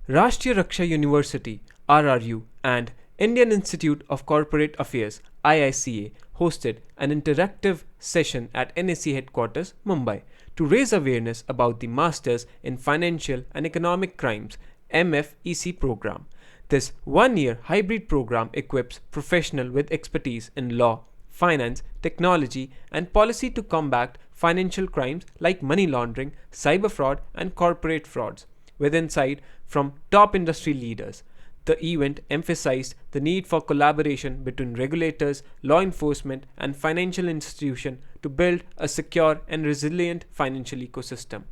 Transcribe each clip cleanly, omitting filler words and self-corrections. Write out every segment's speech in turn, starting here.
Rashtriya Raksha University (RRU) and Indian Institute of Corporate Affairs (IICA) hosted an interactive session at NAC headquarters, Mumbai, to raise awareness about the Masters in Financial and Economic Crimes (MFEC) program. This one-year hybrid program equips professionals with expertise in law, finance, technology, and policy to combat financial crimes like money laundering, cyber fraud, and corporate frauds, with insight from top industry leaders. The event emphasized the need for collaboration between regulators, law enforcement, and financial institutions to build a secure and resilient financial ecosystem.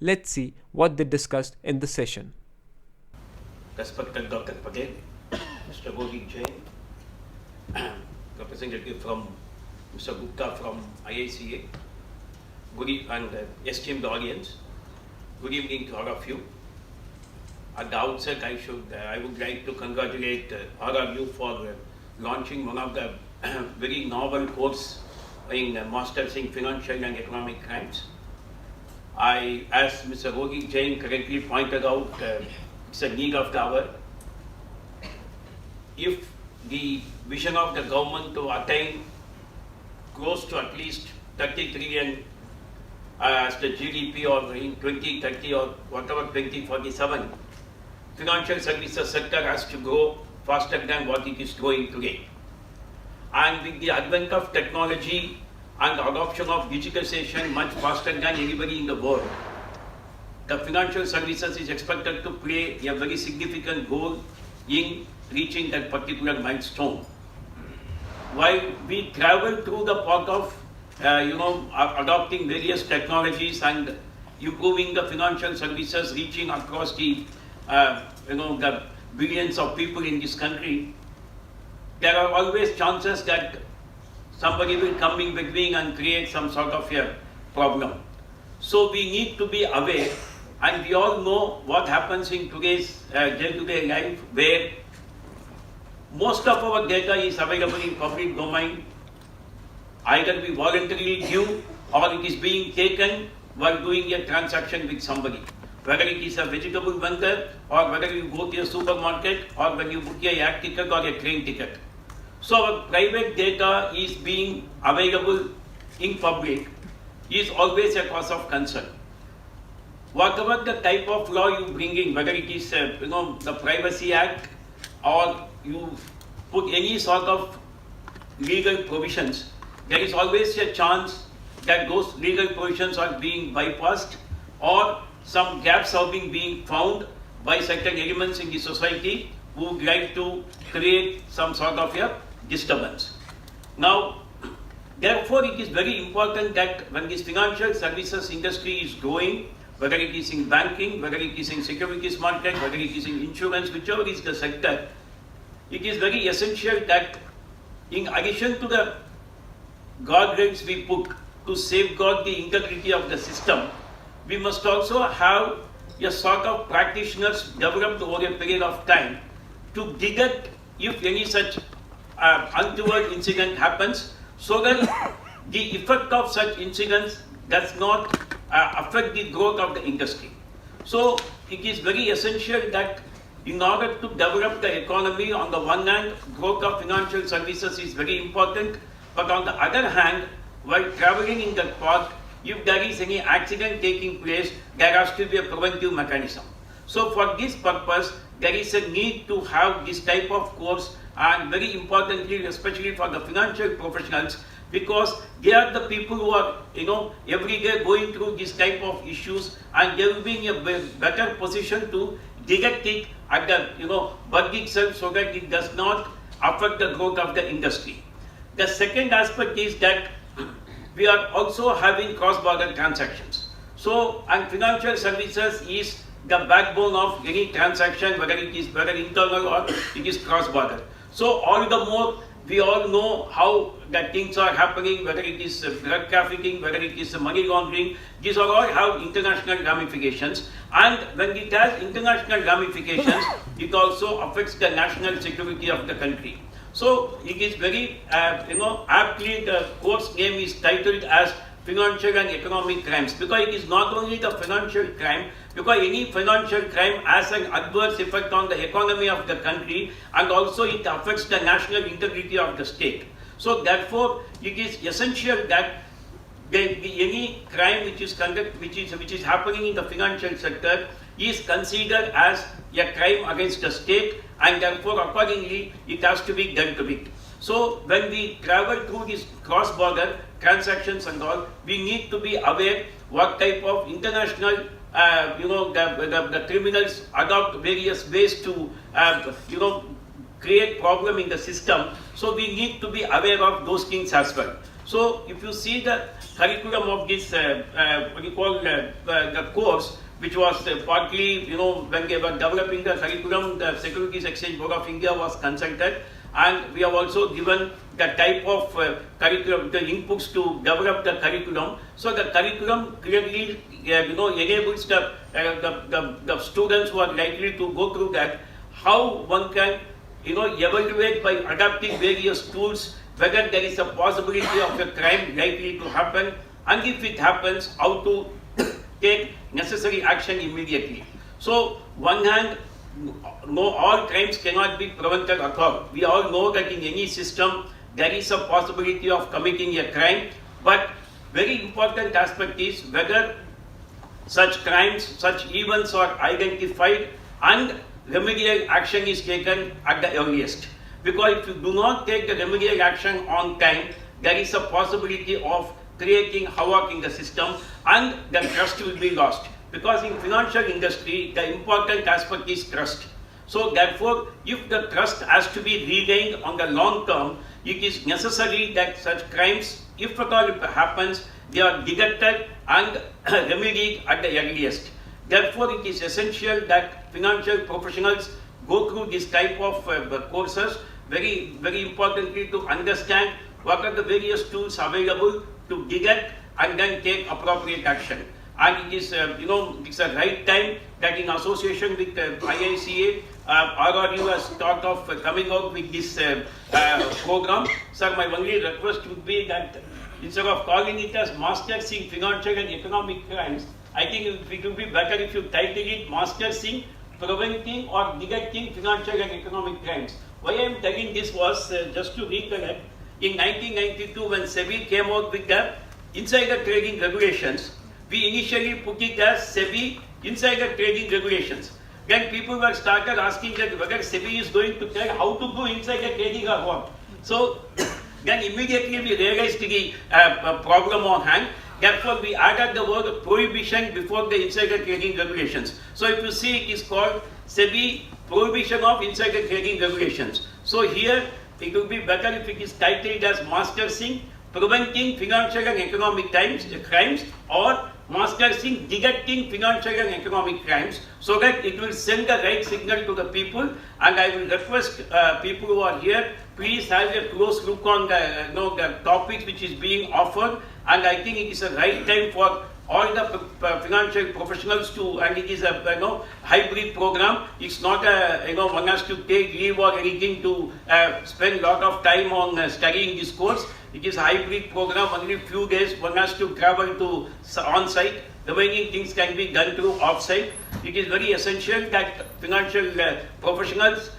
Let's see what they discussed in the session. Respected Dr. Patel, Mr. Rohit Jain, representative from Mr. Gupta from IICA, and esteemed audience, good evening to all of you. At the outset, I would like to congratulate all of you for launching one of the very novel course in Masters in Financial and Economic Crimes. As Mr. Rohit Jain correctly pointed out, it's a need of the hour. If the vision of the government to attain close to at least 30 trillion as the GDP or in 2030 or whatever 2047, financial services sector has to grow faster than what it is growing today. And with the advent of technology and the adoption of digitization much faster than anybody in the world, the financial services is expected to play a very significant role in reaching that particular milestone. While we travel through the path of adopting various technologies and improving the financial services, reaching across the the billions of people in this country, there are always chances that somebody will come in between and create some sort of a problem. So we need to be aware, and we all know what happens in today's day-to-day life, where most of our data is available in public domain. Either we voluntarily give or it is being taken while doing a transaction with somebody. Whether it is a vegetable vendor or whether you go to a supermarket or when you book a air ticket or a train ticket. So our private data is being available in public is always a cause of concern. Whatever the type of law you bring in, whether it is the Privacy Act or you put any sort of legal provisions, there is always a chance that those legal provisions are being bypassed or some gaps are being found by certain elements in the society who would like to create some sort of a disturbance. Now, therefore, it is very important that when this financial services industry is growing, whether it is in banking, whether it is in securities market, whether it is in insurance, whichever is the sector, it is very essential that in addition to the guardrails we put to safeguard the integrity of the system, we must also have a sort of practitioners developed over a period of time to detect if any such untoward incident happens, so that the effect of such incidents does not affect the growth of the industry. So it is very essential that in order to develop the economy, on the one hand, growth of financial services is very important, but on the other hand, while traveling in that path, if there is any accident taking place, there has to be a preventive mechanism. So for this purpose, there is a need to have this type of course, and very importantly, especially for the financial professionals, because they are the people who are, every day going through this type of issues, and they will be in a better position to detect it at the, bug itself, so that it does not affect the growth of the industry. The second aspect is that we are also having cross-border transactions. So, and financial services is the backbone of any transaction, whether internal or it is cross-border. So, all the more we all know how that things are happening, whether it is drug trafficking, whether it is money laundering, these are all have international ramifications. And when it has international ramifications, it also affects the national security of the country. So it is very, aptly the course name is titled as financial and economic crimes, because it is not only the financial crime, because any financial crime has an adverse effect on the economy of the country, and also it affects the national integrity of the state. So therefore, it is essential that any crime which is happening in the financial sector is considered as a crime against the state, and therefore accordingly it has to be dealt with. So when we travel through these cross-border transactions and all, we need to be aware what type of international the criminals adopt various ways to create problem in the system. So we need to be aware of those things as well. So if you see the curriculum of this the course, which was partly when they were developing the curriculum, the Securities Exchange Board of India was consulted, and we have also given the type of curriculum, the inputs to develop the curriculum. So the curriculum clearly enables the students who are likely to go through that, how one can evaluate by adapting various tools whether there is a possibility of a crime likely to happen, and if it happens, how to take necessary action immediately. So one hand, no, all crimes cannot be prevented at all. We all know that in any system there is a possibility of committing a crime, but very important aspect is whether such crimes, such events are identified and remedial action is taken at the earliest. Because if you do not take the remedial action on time, there is a possibility of creating havoc in the system, and the trust will be lost. Because in financial industry, the important aspect is trust. So therefore, if the trust has to be regained on the long term, it is necessary that such crimes, if at all it happens, they are detected and remedied at the earliest. Therefore, it is essential that financial professionals go through this type of courses, very, very importantly to understand what are the various tools available to detect and then take appropriate action. And it is, it's a right time that in association with IICA, RRU has thought of coming out with this program. Sir, my only request would be that instead of calling it as Masters in Financial and Economic Crimes, I think it would be better if you title it Masters in Preventing or Detecting Financial and Economic Crimes. Why I am telling this was, just to recollect, in 1992 when SEBI came out with the insider trading regulations, we initially put it as SEBI insider trading regulations. Then people were started asking that whether SEBI is going to tell how to do insider trading or what. So then immediately we realized the problem on hand. Therefore, we added the word prohibition before the insider trading regulations. So if you see, it is called SEBI Prohibition of Insider Trading Regulations. So here, it would be better if it is titled as Masters in Preventing Financial and Economic Crimes or Masters in Detecting Financial and Economic Crimes, so that it will send the right signal to the people. And I will request people who are here, please have a close look on the topics which is being offered. And I think it is a right time for all the financial professionals to, and it is a hybrid program. It's not a one has to take leave or anything to spend a lot of time on studying this course. It is a hybrid program. Only a few days one has to travel to on-site. The remaining things can be done through off-site. It is very essential that financial professionals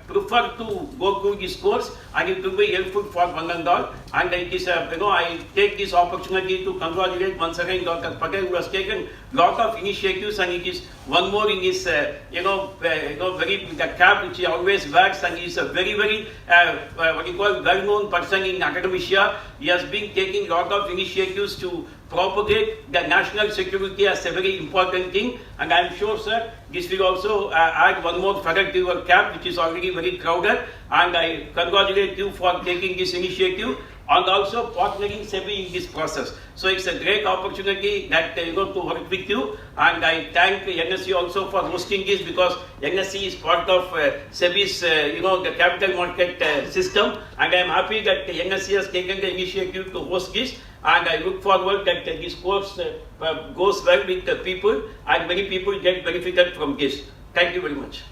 prefer to go through this course, and it will be helpful for one and all. And it is, I take this opportunity to congratulate once again Dr. Patel, who has taken lot of initiatives, and it is one more in his, very the cap which he always wears, and he is a very, very well-known person in academia. He has been taking lot of initiatives to propagate the national security as a very important thing, and I am sure, sir, this will also add one more feather to your cap, which is already very crowded, and I congratulate you for taking this initiative and also partnering SEBI in this process. So it's a great opportunity that to work with you, and I thank NSE also for hosting this, because NSE is part of SEBI's the capital market system, and I am happy that NSE has taken the initiative to host this, and I look forward that this course goes well with the people and many people get benefited from this. Thank you very much.